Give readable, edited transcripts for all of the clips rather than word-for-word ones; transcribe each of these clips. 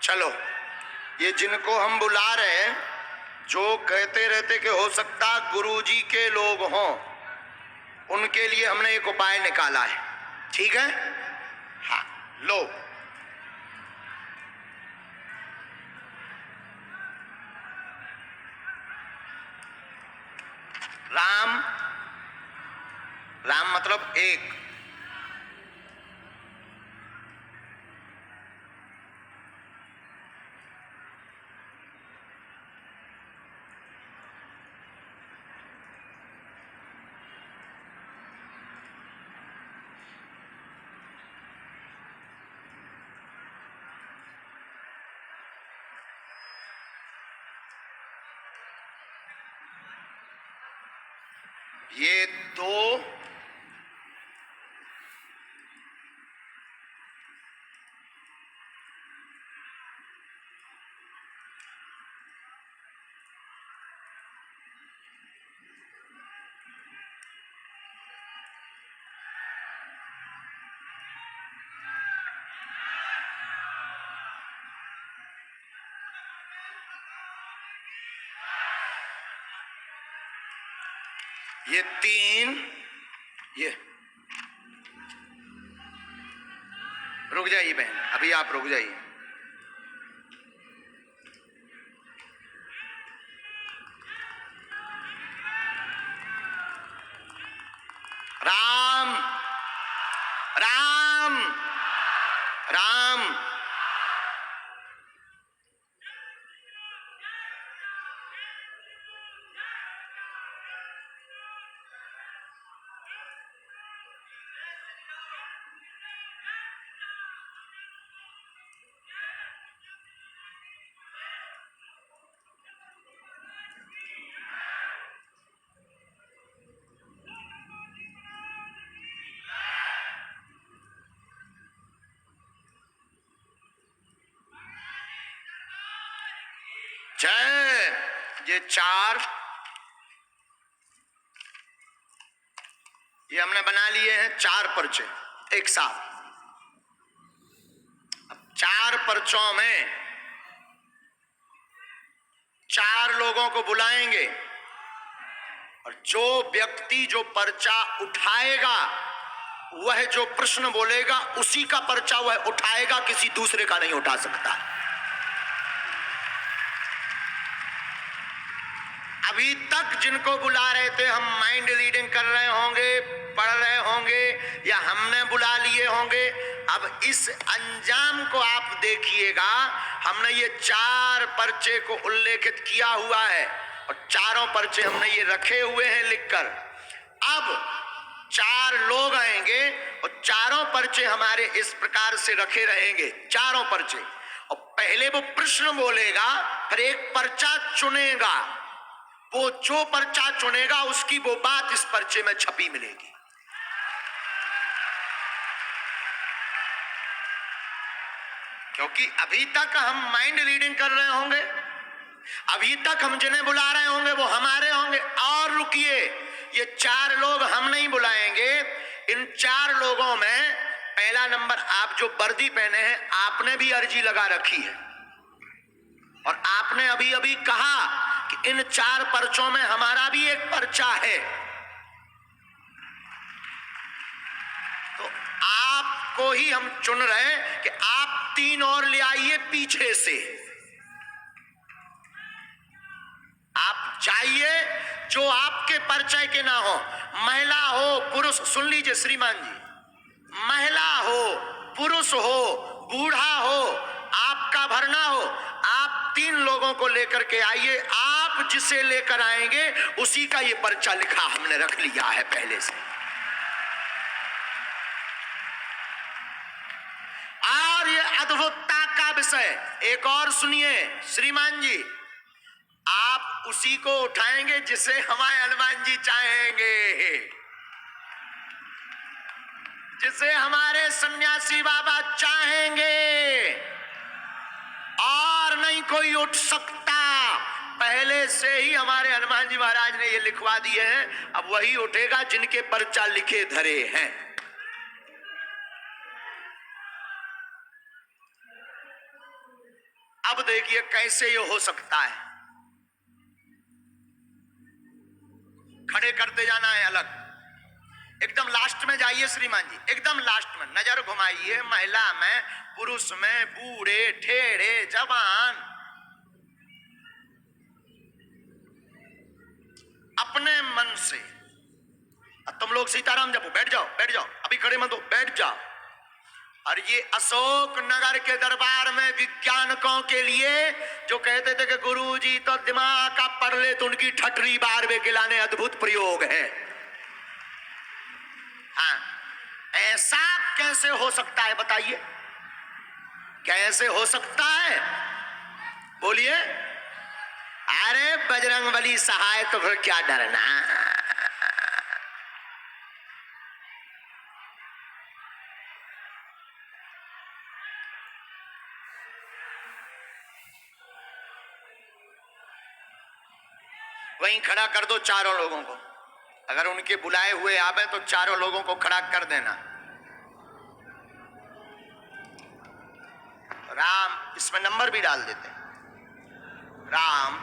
चलो, ये जिनको हम बुला रहे हैं, जो कहते रहते कि हो सकता गुरुजी के लोग हों, उनके लिए हमने एक उपाय निकाला है। ठीक है? हाँ, लो। राम, राम मतलब एक। ये दो, ये तीन, ये रुक जाइए बहन, अभी आप रुक जाइए। राम, राम, राम। जय। ये चार, ये हमने बना लिए हैं चार पर्चे एक साथ। अब चार पर्चों में चार लोगों को बुलाएंगे और जो व्यक्ति जो पर्चा उठाएगा, वह जो प्रश्न बोलेगा उसी का पर्चा वह उठाएगा, किसी दूसरे का नहीं उठा सकता। अभी तक जिनको बुला रहे थे, हम माइंड रीडिंग कर रहे होंगे, पढ़ रहे होंगे, या हमने बुला लिए होंगे। अब इस अंजाम को आप देखिएगा। हमने ये चार पर्चे को उल्लेखित किया हुआ है और चारों पर्चे हमने ये रखे हुए हैं लिखकर। अब चार लोग आएंगे और चारों पर्चे हमारे इस प्रकार से रखे रहेंगे, चारों पर्चे। और पहले वो प्रश्न बोलेगा, फिर एक पर्चा चुनेगा। वो जो पर्चा चुनेगा उसकी वो बात इस पर्चे में छपी मिलेगी। क्योंकि अभी तक हम माइंड रीडिंग कर रहे होंगे, अभी तक हम जिन्हें बुला रहे होंगे वो हमारे होंगे। और रुकिए, ये चार लोग हम नहीं बुलाएंगे। इन चार लोगों में पहला नंबर, आप जो वर्दी पहने हैं, आपने भी अर्जी लगा रखी है और आपने अभी अभी कहा कि इन चार पर्चों में हमारा भी एक पर्चा है। तो आपको ही हम चुन रहे हैं कि आप तीन और ले आइए पीछे से। आप चाहिए जो आपके परिचय के ना हो, महिला हो पुरुष, सुन लीजिए श्रीमान जी, महिला हो पुरुष हो बूढ़ा हो, आपका भरना हो, आप तीन लोगों को लेकर के आइए। आप जिसे लेकर आएंगे उसी का ये पर्चा लिखा हमने रख लिया है पहले से। और ये अद्भुतता का विषय एक और सुनिए श्रीमान जी, आप उसी को उठाएंगे जिसे हमारे हनुमान जी चाहेंगे, जिसे हमारे सन्यासी बाबा चाहेंगे, और नहीं कोई उठ सकता। पहले से ही हमारे हनुमान जी महाराज ने ये लिखवा दिए हैं। अब वही उठेगा जिनके पर्चा लिखे धरे हैं। अब देखिए कैसे ये हो सकता है। खड़े करते जाना है अलग, एकदम लास्ट में जाइए श्रीमान जी, एकदम लास्ट में नजर घुमाइए, महिला में, पुरुष में, बूढ़े, ठेड़े, जवान, अपने मन से। अब तुम लोग सीताराम जपो, बैठ जाओ बैठ जाओ, अभी खड़े मत हो, बैठ जाओ। और ये अशोक नगर के दरबार में विज्ञानकों के लिए जो कहते थे कि गुरुजी तो दिमाग का पढ़ ले तो उनकी ठटरी बार वे गिलाने अद्भुत प्रयोग है। हाँ, ऐसा कैसे हो सकता है बताइए, कैसे हो सकता है बोलिए। अरे बजरंगबली सहाय, तो फिर क्या डरना। वहीं खड़ा कर दो चारों लोगों को, अगर उनके बुलाए हुए आवे तो चारों लोगों को खड़ा कर देना। राम, इसमें नंबर भी डाल देते, राम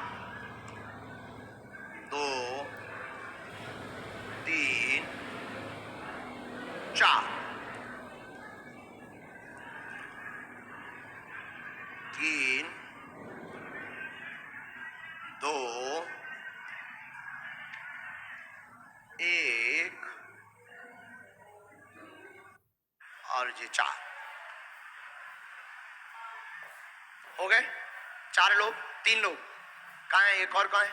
2 3 4 3 2 1 और ये 4 हो गए। 4 लोग, 3 लोग कहाँ है, एक और कहाँ है?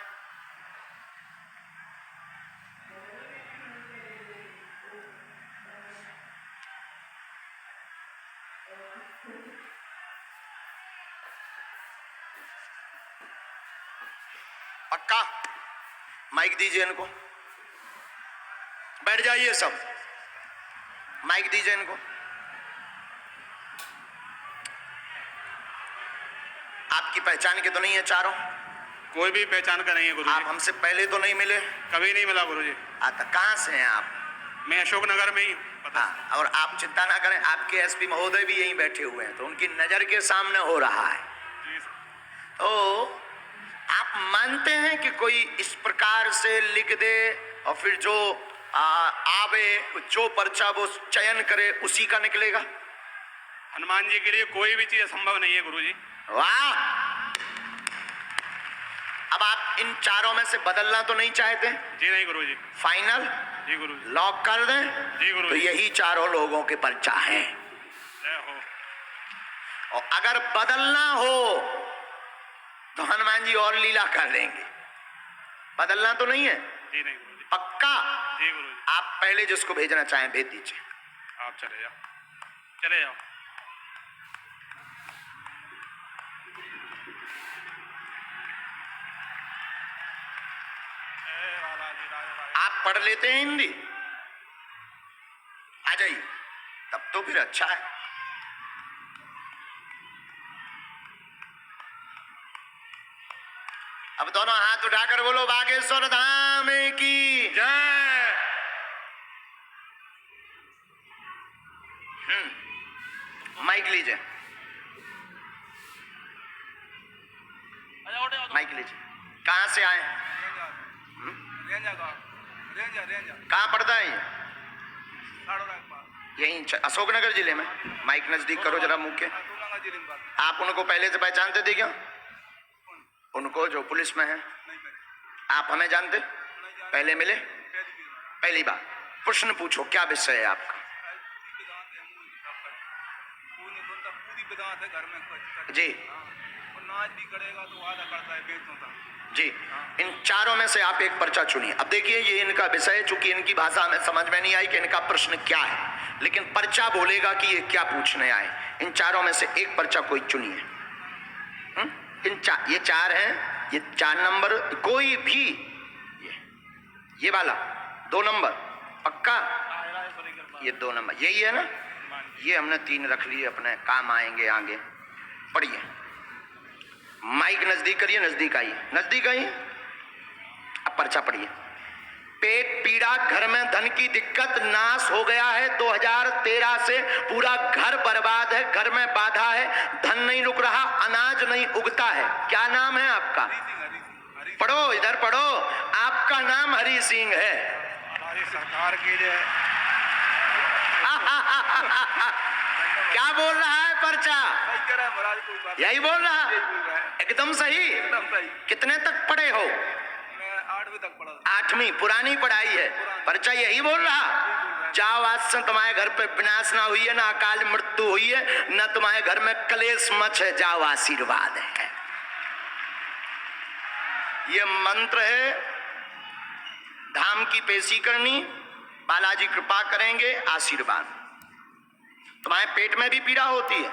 पक्का माइक दीजिए इनको, बैठ जाइए सब, माइक दीजिए इनको। आपकी पहचान के तो नहीं है चारों? कोई भी पहचान का नहीं है गुरुजी। आप हमसे पहले तो नहीं मिले? कभी नहीं मिला गुरुजी। आता कहाँ से हैं आप? मैं अशोक नगर में ही पता। हाँ, और आप चिंता ना करें, आपके एसपी महोदय भी यहीं बैठे हुए हैं, तो उनकी नजर के सामने हो रहा है। तो आप मानते हैं कि कोई इस प्रकार से लिख दे और फिर जो आवे, जो पर्चा वो चयन करे उसी का निकलेगा? हनुमान जी के लिए कोई भी चीज असंभव नहीं है गुरुजी। वाह! अब आप इन चारों में से बदलना तो नहीं चाहते? जी नहीं गुरुजी। फाइनल? जी गुरुजी। लॉक कर दें? जी तो गुरुजी। यही चारों लोगों के पर्चा है। जय हो। और अगर बदलना हो तो हनुमान जी और लीला कर देंगे। बदलना तो नहीं है? जी नहीं गुरुजी। पक्का? जी गुरुजी। आप पहले जिसको भेजना चाहें भेज दीजिए। आप चले जाओ, चले जाओ। आप पढ़ लेते हैं हिंदी? आ जाइए, तब तो फिर अच्छा है। अब दोनों हाथ उठाकर बोलो बागेश्वर धाम की जय। माइक लीजिए, माइक लीजिए। कहाँ से आए? कहाँ पड़ता है ये? यहीं अशोकनगर जिले में। माइक नजदीक करो जरा मुंह के। आप उनको पहले से पहचानते थे क्या? उनको जो पुलिस में है? आप हमें जानते? पहले मिले? पहली बार। प्रश्न पूछो, क्या विषय है आपका? जी जी, इन चारों में से आप एक पर्चा चुनिए। अब देखिए ये इनका विषय, चूंकि इनकी भाषा में समझ में नहीं आई कि इनका प्रश्न क्या है, लेकिन पर्चा बोलेगा कि ये क्या पूछने आए। इन चारों में से एक पर्चा कोई चुनिए। ये 4 हैं, ये 4 नंबर कोई भी, ये वाला 2 नंबर पक्का, ये 2 नंबर यही है ना? ये हमने 3 रख लिए, अपने काम आएंगे आगे। पढ़िए, माइक नजदीक करिए, नजदीक आइए, नजदीक आइए। अब पर्चा पढ़िए, पेट पीड़ा, घर में धन की दिक्कत, नाश हो गया है 2013 से, पूरा घर बर्बाद है, घर में बाधा है, धन नहीं रुक रहा, अनाज नहीं उगता है। क्या नाम है आपका? पढ़ो, इधर पढ़ो। आपका नाम हरि सिंह है। हमारी सरकार के लिए क्या बोल रहा है पर्चा? यही बोल रहा है, एकदम सही। कितने तक पढ़े हो? मैं 8वीं तक पढ़ा। 8वीं, पुरानी पढ़ाई है। पर्चा यही बोल रहा। जाओ, आज से तुम्हारे घर पे विनाश ना हुई है, ना अकाल मृत्यु हुई है, ना तुम्हारे घर में कलेश मच है। जाओ, आशीर्वाद है। ये मंत्र है। धाम की पेशी करनी, बालाजी कृपा करेंगे, आशीर्वाद। तुम्हारे पेट में भी पीड़ा होती है?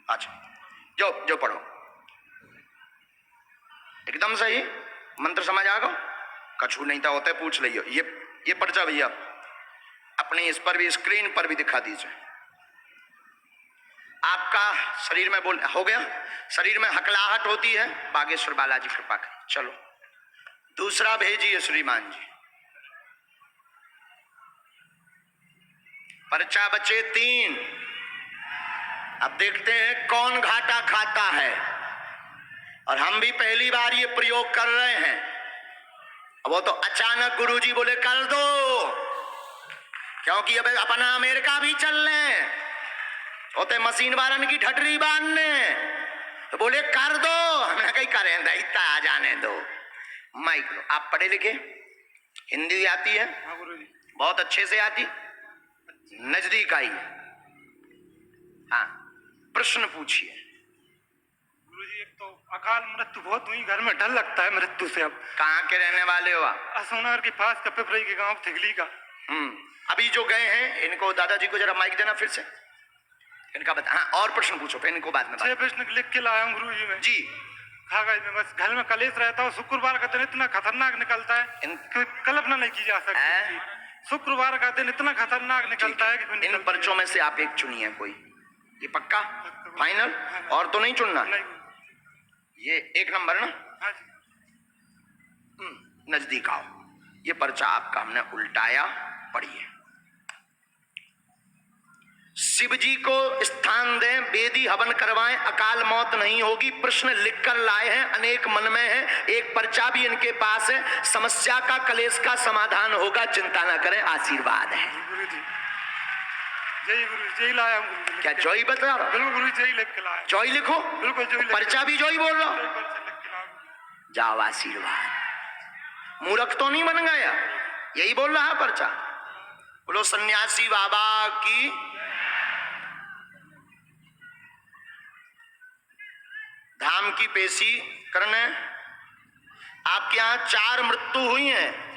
अच्छा, जो जो पढ़ो, एकदम सही। मंत्र समझ आ गो? कछु नहीं था होते, पूछ लियो। ये पर्चा भैया अपने इस पर भी, स्क्रीन पर भी दिखा दीजिए। आपका शरीर में बोल हो गया, शरीर में हकलाहट होती है, बागेश्वर बालाजी कृपा करें। चलो दूसरा भेजिए श्रीमान जी। पर्चा बचे 3। अब देखते हैं कौन घाटा खाता है। और हम भी पहली बार ये प्रयोग कर रहे हैं। अब वो तो अचानक गुरुजी बोले कर दो, क्योंकि अब अपना अमेरिका भी चल रहे होते, मशीन वारन की ठटरी बांधने, तो बोले कर दो। हमने कहीं करें दैता, आ जाने दो। माइक लो। आप पढ़े लिखे, हिंदी आती है? हाँ गुरुजी, बहुत अच्छे से आती, नजदीक आई। हाँ, प्रश्न पूछिए। गुरुजी, एक तो अकाल मृत्यु बहुत हुई, घर में डर लगता है मृत्यु से। अब कहाँ के रहने वाले हो आप? असोनार के पास का पिपरई के गांव थिगली का। अभी जो गए हैं, इनको दादाजी को जरा माइक देना फिर से, इनका बता। हाँ, और प्रश्न पूछो, फिर इनको बाद में 6 प्रश्न लिख के लाया हूँ गुरुजी मैं जी। कागज में, बस घर में कलेश रहता है। शुक्रवार का दिन इतना खतरनाक निकलता है कि कल्पना नहीं की जा सकती। शुक्रवार का दिन इतना खतरनाक निकलता है कि इन पर्चों में से आप एक चुनिए कोई। ये पक्का फाइनल? और तो नहीं चुनना? ये 1 नंबर ना? हाँ जी। नजदीक आओ। ये पर्चा आपका हमने उल्टाया, पढ़िए। शिव जी को स्थान दें, वेदी हवन करवाएं, अकाल मौत नहीं होगी। प्रश्न लिखकर लाए हैं, अनेक मन में है। एक पर्चा भी इनके पास है। समस्या का, कलेश का समाधान होगा, चिंता ना करें, आशीर्वाद है। गुरुजी, जय गुरुजी, जय लाया हूँ गुरुजी। क्या जॉय बता रहा? बिल्कुल गुरुजी, जय लिख के लाया। जॉय लिखो, बिल्कुल जय। पर्चा भी जॉय बोल रहा हूं। लिख के लाया। जाओ, आशीर्वाद। मूर्ख तो नहीं बन गया, यही बोल रहा है पर्चा। बोलो सन्यासी बाबा की। धाम की पेशी करने। आपके यहाँ 4 मृत्यु हुई हैं।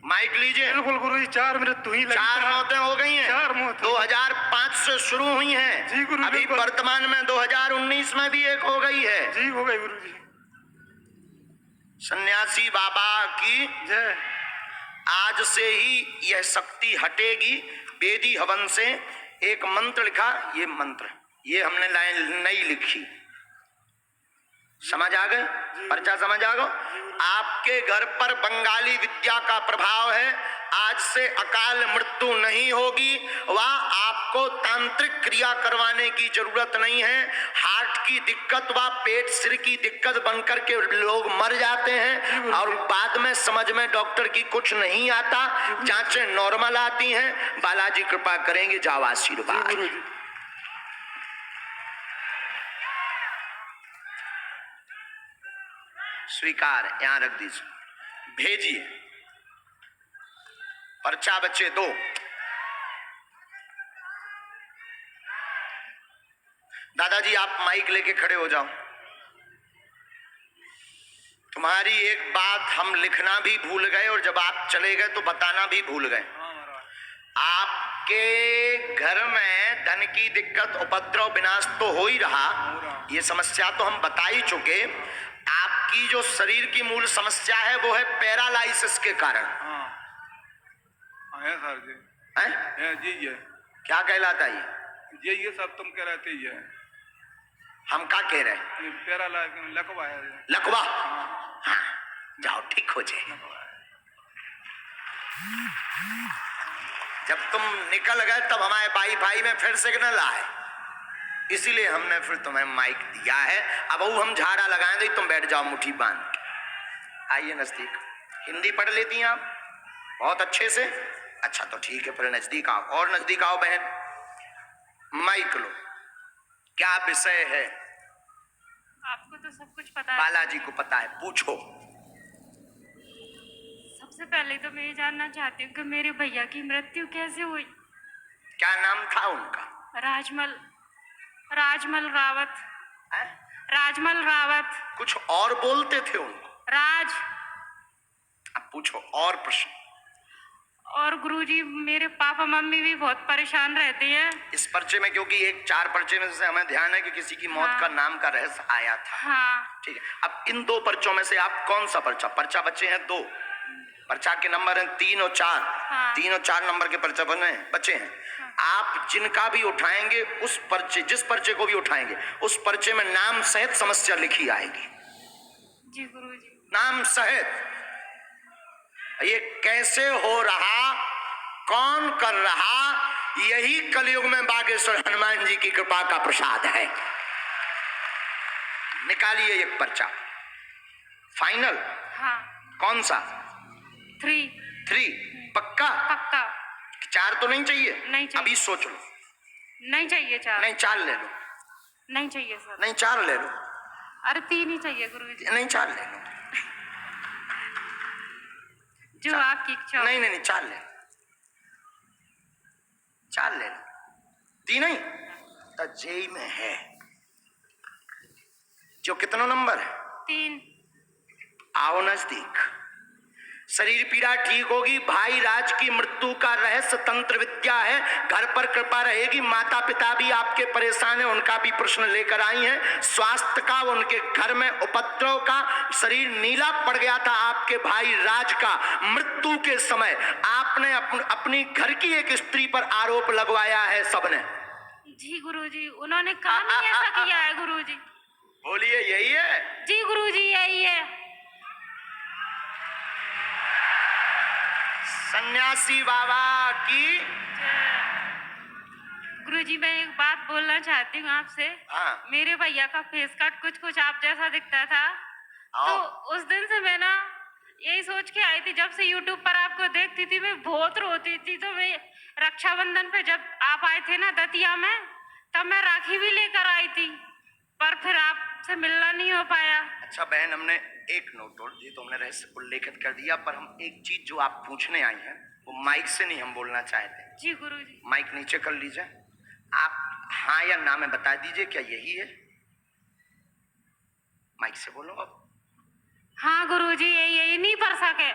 माइक लीजिए। बिल्कुल गुरुजी, 4 मृत्यु हुई। 4 मौतें हो गई हैं। 4 मौत 2005 से शुरू हुई हैं। जी गुरुजी, अभी बिल्कुल। वर्तमान में 2019 में भी एक हो गई है। जी, हो गई गुरुजी। सन्यासी बाबा की जय। आज से ही यह शक्ति हटेगी। वेदी हवन से एक मंत्र लिखा, ये मंत्र, ये हमने लाइन नई लिखी। समझ आ गए? पर्चा समझ आ गया? आपके घर पर बंगाली विद्या का प्रभाव है। आज से अकाल मृत्यु नहीं होगी। वह आपको तांत्रिक क्रिया करवाने की जरूरत नहीं है। हार्ट की दिक्कत व पेट सिर की दिक्कत बनकर के लोग मर जाते हैं और बाद में समझ में डॉक्टर की कुछ नहीं आता, जांचें नॉर्मल आती हैं। बालाजी कृपा करेंगे, जाओ आशीर्वाद। स्वीकार, यहां रख दीजिए, भेजिए। पर्चा बच्चे 2। दादाजी आप माइक लेके खड़े हो जाओ। तुम्हारी एक बात हम लिखना भी भूल गए और जब आप चले गए तो बताना भी भूल गए। आपके घर में धन की दिक्कत, उपद्रव, विनाश तो हो ही रहा, ये समस्या तो हम बता ही चुके। आपकी जो शरीर की मूल समस्या है वो है पैरालाइसिस के कारण। है सर जी। है जी ये क्या कहलाता है? ये सब तुम कह रहे थे। ये हम क्या कह रहे हैं? लकवा है। लकवा? हाँ, जाओ ठीक हो जाए। जब तुम निकल गए तब हमारे वाईफाई में फिर सिग्नल आए, इसीलिए हमने फिर तुम्हें माइक दिया है। अब वो हम झाड़ा लगाएं तो तुम बैठ जाओ मुट्ठी बांध के। आइए नजदीक। हिंदी पढ़ लेती हैं आप बहुत अच्छे से? अच्छा तो ठीक है, फिर नजदीक आओ, और नजदीक आओ बहन। माइक लो। क्या विषय है? आपको तो सब कुछ पता है। बालाजी को पता है, पूछो। सबसे पहले तो मैं ये जानना चाहती हूँ कि मेरे भैया की मृत्यु कैसे हुई? क्या नाम था उनका? राजमल रावत। है? राजमल रावत। कुछ और बोलते थे उनको? राज। अब पूछो और प्रश्न। और गुरुजी मेरे पापा मम्मी भी बहुत परेशान रहते हैं इस पर्चे में, क्योंकि एक 4 पर्चे में से हमें ध्यान है कि किसी की मौत का नाम का रहस्य आया था। हाँ। ठीक है, अब इन 2 पर्चों में से आप कौन सा पर्चा बचे हैं? 2 पर्चा के नंबर हैं 3 और 4। हाँ। 3 और 4 नंबर के पर्चे बचे हैं। हाँ। आप जिनका भी उठाएंगे उस पर्चे, जिस पर्चे को भी उठाएंगे उस पर्चे में नाम सहित समस्या लिखी आएगी। जी गुरुजी। नाम सहित। ये कैसे हो रहा, कौन कर रहा, यही कलयुग में बागेश्वर हनुमान जी की कृपा का प्रसाद है। निकालिए एक पर्चा। फाइनल? हाँ। कौन सा? 3। पक्का? पक्का। 4 तो नहीं चाहिए? नहीं चाहिए। अभी सोच लो। नहीं चाहिए 4। नहीं 4 ले लो। नहीं चाहिए सर। नहीं 4 ले लो। अरे 3 ही चाहिए गुरुजी। नहीं 4 ले लो। जो आपकी इच्छा। नहीं 4 ले लो। 4 ले लो। 3 नहीं तो जेई में है जो कितना नंबर है? 3। आओ नजदीक। शरीर पीड़ा ठीक होगी। भाई राज की मृत्यु का रहस्य तंत्र विद्या है। घर पर कृपा रहेगी। माता पिता भी आपके परेशान हैं, उनका भी प्रश्न लेकर आई हैं। स्वास्थ्य का, उनके घर में उपद्रव का, शरीर नीला पड़ गया था आपके भाई राज का। मृत्यु के समय आपने अपनी घर की एक स्त्री पर आरोप लगवाया है सबने। जी गुरुजी, उन्होंने काम ही ऐसा किया है गुरुजी। बोलिए यही है? जी गुरुजी यही है। सन्यासी बाबा की। गुरुजी मैं एक बात बोलना चाहती हूँ आपसे। हाँ। मेरे भैया का फेस कट कुछ आप जैसा दिखता था। तो उस दिन से मैं ना यही सोच के आई थी, जब से यूट्यूब पर आपको देखती थी मैं बहुत रोती थी। तो मैं रक्षाबंधन पे जब आप आए थे ना दतिया में, तब मैं राखी भी लेकर आई थी, पर फिर आपसे मिलना नहीं हो पाया। अच्छा बहन, हमने एक नोट और जी तो हमने रहस्य उल्लेखित कर दिया, पर हम एक चीज जो आप पूछने आई हैं वो माइक से नहीं हम बोलना चाहते। जी गुरुजी। माइक नीचे कर लीजिए। आप हाँ या ना में बता दीजिए क्या यही है? माइक से बोलो अब। हाँ गुरुजी यही नहीं पढ़ सके,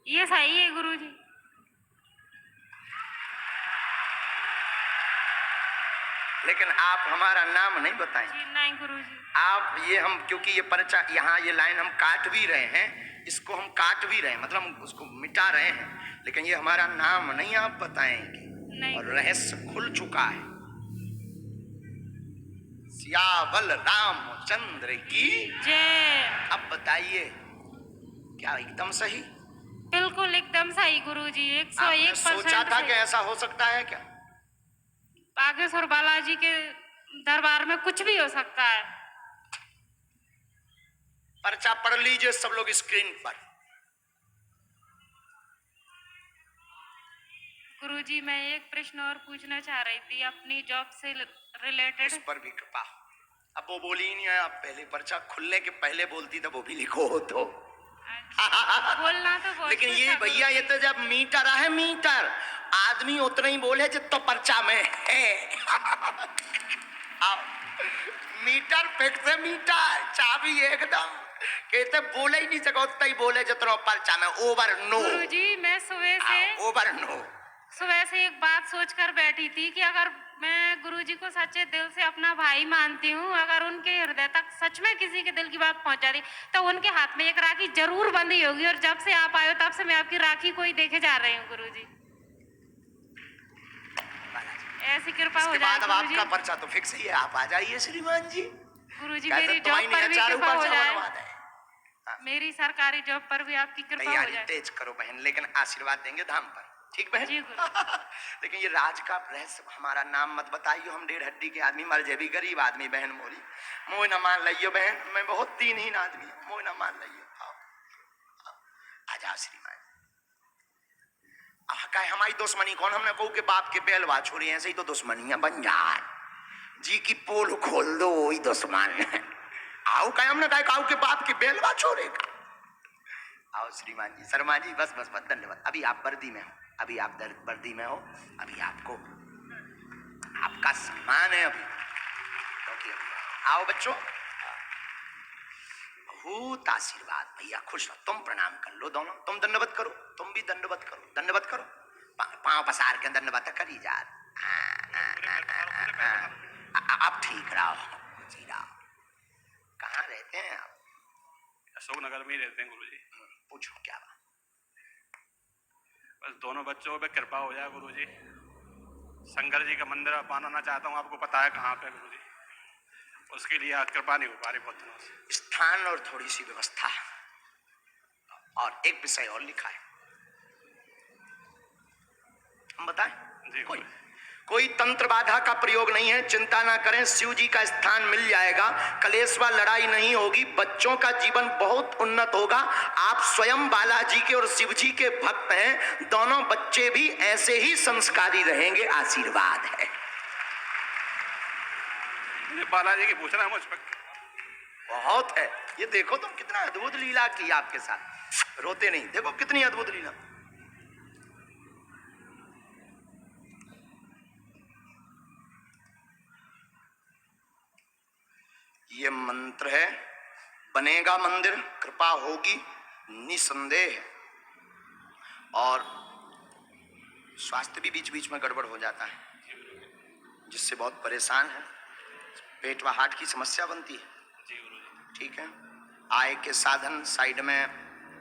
ये सही है गुरुजी। लेकिन आप हमारा नाम नहीं बताएं। जी नहीं गुरुजी। आप ये हम, क्योंकि ये पर्चा यहाँ ये लाइन हम काट भी रहे हैं, इसको हम काट भी रहे हैं, मतलब हम उसको मिटा रहे हैं, लेकिन ये हमारा नाम नहीं आप बताएंगे। नहीं। और रहस्य खुल चुका है। सियावल रामचंद्र की जय। अब बताइए क्या एकदम सही? बिल्कुल एकदम सही गुरुजी। 101% सोचा था कि ऐसा हो सकता है क्या? बागेश्वर बालाजी के दरबार में कुछ भी हो सकता है। पर्चा पढ़ लीजिए सब लोग स्क्रीन पर। गुरुजी मैं एक प्रश्न और पूछना चाह रही थी अपनी जॉब से रिलेटेड। उस पर भी कृपा। अब वो बोली ही नहीं है, आप पहले पर्चा खुलने के पहले बोलती तो वो भी लिखो हो तो। बोलना तो बहुत लेकिन ये भैया ये तो जब मीटर है, मीटर आदमी उतना ही बोले जितना पर्चा में है। मीटर फिक्स है, मीटर चाबी एकदम कहते बोले ही नहीं सको, उतना ही बोले जितना पर्चा में। Over no. गुरुजी मैं ओवर नो। सुबह से एक बात सोचकर बैठी थी कि अगर मैं गुरुजी को सच्चे दिल से अपना भाई मानती हूँ, अगर उनके हृदय तक सच में किसी के दिल की बात पहुंचा दी तो उनके हाथ में एक राखी जरूर बंधी होगी। और जब से आप आए हो तब से मैं आपकी राखी को ही देखे जा रही हूँ गुरुजी। ऐसी कृपा हो जाए अब आपका पर्चा तो फिक्स ही है, आप आ जाइए श्रीमान जी। गुरुजी। मेरी जॉब पर भी कृपा हो जाए। मेरी सरकारी जॉब पर भी आपकी कृपा हो तैयारी जाए। तेज करो बहन, लेकिन आशीर्वाद देंगे धाम पर, ठीक बहन? जी गुरु। लेकिन ये राज का रहस्य हमारा नाम मत बताइयो, हम 1.5 हड्डी के आदमी मर जे भी गरीब आदमी बहन मोरी, मोह न मान लियो बहन, मैं बहुत दीनहीन आदमी हूं, मोह न मान लियो। आ जाओ श्रीमान। कहे हमारी दुश्मनी कौन, हमने कहू के बाप के बेलवा छोड़ी, ऐसे ही तो दुश्मनी बन जाए जी की पोल खोल दो वही दुश्मन। आओ कहे हमने कहा काऊ के बाप के बेलवा छोड़ेगा। आओ श्रीमान जी, शर्मा जी, बस बस बस, धन्यवाद। अभी आप वर्दी में हो, अभी आप वर्दी में हो, अभी आपको आपका सम्मान है अभी, क्योंकि आओ बच्चों, बहुत आशीर्वाद भैया, खुश रहो। तुम प्रणाम कर लो दोनों, तुम दंडवत करो, तुम भी दंडवत करो, दंडवत करो, पांव पसार के दंडवत करी जा। अब ठीक रहो जी, रहो। कहाँ रहते हैं आप? अशोक नगर में ही रहते हैं गुरुजी। पूछो क्या बात? बस दोनों बच्चों पे कृपा हो जाए गुरुजी। शंकर जी का मंदिर बनाना चाहता हूँ, आपको पता है कहाँ पे गुरुजी, उसके लिए आज कृपा नहीं हो पा रही बहुत दिनों से। स्थान और थोड़ी सी व्यवस्था और एक विषय और लिखा है, हम बताएं? जी, कोई तंत्र बाधा का प्रयोग नहीं है, चिंता ना करें, शिव जी का स्थान मिल जाएगा, कलेश व लड़ाई नहीं होगी, बच्चों का जीवन बहुत उन्नत होगा। आप स्वयं बालाजी के और शिव जी के भक्त हैं, दोनों बच्चे भी ऐसे ही संस्कारी रहेंगे, आशीर्वाद है। बालाजी की पूछना है मुझ पर बहुत है, ये देखो तुम कितना अद्भुत लीला की आपके साथ, रोते नहीं, देखो कितनी अद्भुत लीला। ये मंत्र है, बनेगा मंदिर, कृपा होगी निसंदेह, और स्वास्थ्य भी बीच बीच में गड़बड़ हो जाता है, जिससे बहुत परेशान है, पेट व हार्ट की समस्या बनती है, ठीक है। आय के साधन साइड में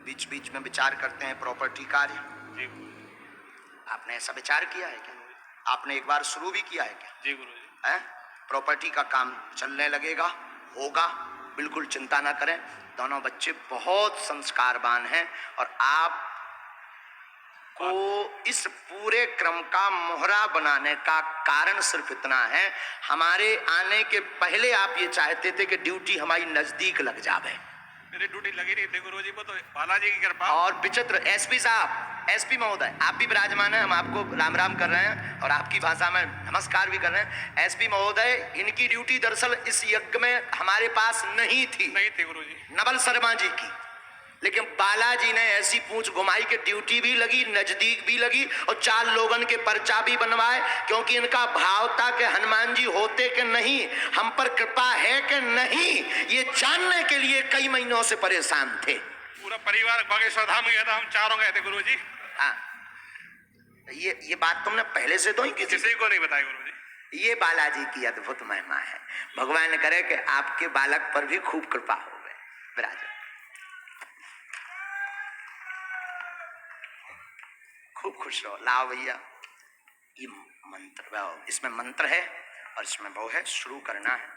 बीच बीच में विचार करते हैं, प्रॉपर्टी कार्य, आपने ऐसा विचार किया है क्या? आपने एक बार शुरू भी किया है क्या? जी गुरुजी। है, प्रॉपर्टी का काम चलने लगेगा, होगा, बिल्कुल चिंता ना करें। दोनों बच्चे बहुत संस्कारवान हैं, और आप को इस पूरे क्रम का मोहरा बनाने का कारण सिर्फ इतना है, हमारे आने के पहले आप ये चाहते थे कि ड्यूटी हमारी नजदीक लग जावे। मेरी ड्यूटी लगी नहीं थी गुरुजी, वो तो बालाजी की कृपा। और विचित्र एसपी साहब, एसपी महोदय, आप भी विराजमान हैं, हम आपको राम राम कर रहे हैं और आपकी भाषा में नमस्कार भी कर रहे हैं। एसपी महोदय, इनकी ड्यूटी दरअसल इस यज्ञ में हमारे पास नहीं थी गुरुजी, नवल शर्मा जी की, लेकिन बालाजी ने ऐसी पूंछ घुमाई कि ड्यूटी भी लगी, नजदीक भी लगी, और 4 लोगन के पर्चा भी बनवाए, क्योंकि इनका भाव था कि हनुमान जी होते कि नहीं, हम पर कृपा है कि नहीं, ये जानने के लिए कई महीनों से परेशान थे। पूरा परिवार बागेश्वर धाम गया था, हम चारों गए थे गुरुजी। हाँ, ये बात तुमने पहले से तो ही किसी को नहीं बताई गुरुजी। ये बालाजी की अद्भुत महिमा है, भगवान करे कि आपके बालक पर भी खूब कृपा हो गए। विराज खूब खुश रहो। लाओ भैया, ये मंत्र, इसमें मंत्र है और इसमें वो है, शुरू करना है।